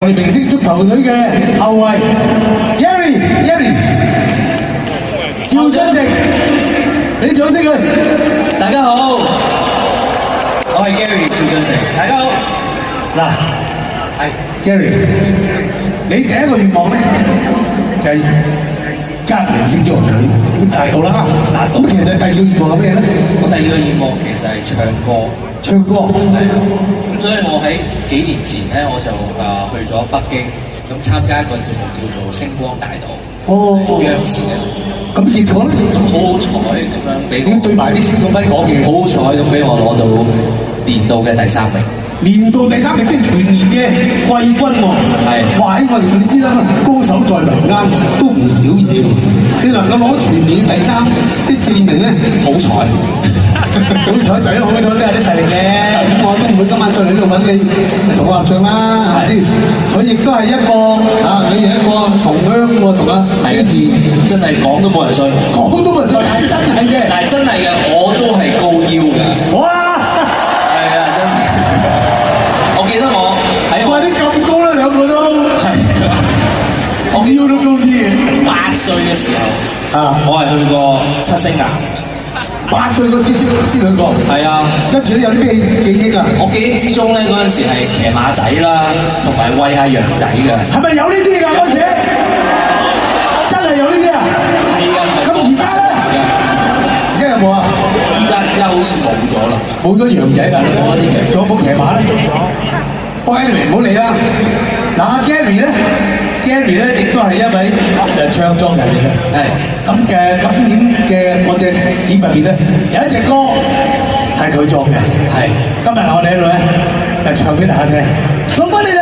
我哋明星足球隊嘅後衞 Gary， 趙俊成，俾啲掌聲佢。大家好，我係 Gary 趙俊成。大家好。嗱，係 Gary， 你第一個願望咧就係加入明星足球隊，咁達到啦。咁其實第二個願望係咩咧？我第二個願望其實係唱歌。唱歌係啊，咁所以我喺幾年前咧，我就去咗北京，咁參加一個節目叫做《星光大道》。哦，央視嘅節目。咁結果咧？咁好彩咁樣俾已經對埋啲星光咪講嘢。好彩咁俾我攞到年度嘅第3名。年度第3名即係全年嘅季軍喎。係。哇！我哋你知啦，高手在民間都唔少嘢喎。你能夠攞全年第3，即係證明咧好彩。好彩仔，好彩都有啲實力嘅。咁我都唔會今晚上嚟呢度揾你同我合唱啦，係咪先？佢亦都係一個你係一個同鄉喎，同啊。係時真係講都冇人信。講都冇人信，係真係嘅。但係真係嘅，我都係高腰㗎。哇！係啊，真係。我記得我喺哇！你咁高啦，兩個都係。我腰都高啲嘅。8歲嘅時候，我係去過七星岩。8歲嗰時先去過。係啊。跟住咧有啲咩記憶啊？我記憶之中咧，嗰陣時係騎馬仔啦，同埋餵下羊仔㗎。係咪有呢啲㗎嗰陣時？真係有呢啲啊？係啊。咁而家咧？而家有冇啊？依家好似冇咗啦。冇咗羊仔啦。仲有冇騎馬咧？我 anyway 唔好理啦。嗱 Gary 咧亦都係一位唱作人嚟嘅。係。咁嘅今年嘅我隻碟入邊咧有一隻歌係佢作嘅。係。今日我哋喺度咧就唱俾大家聽，送俾你。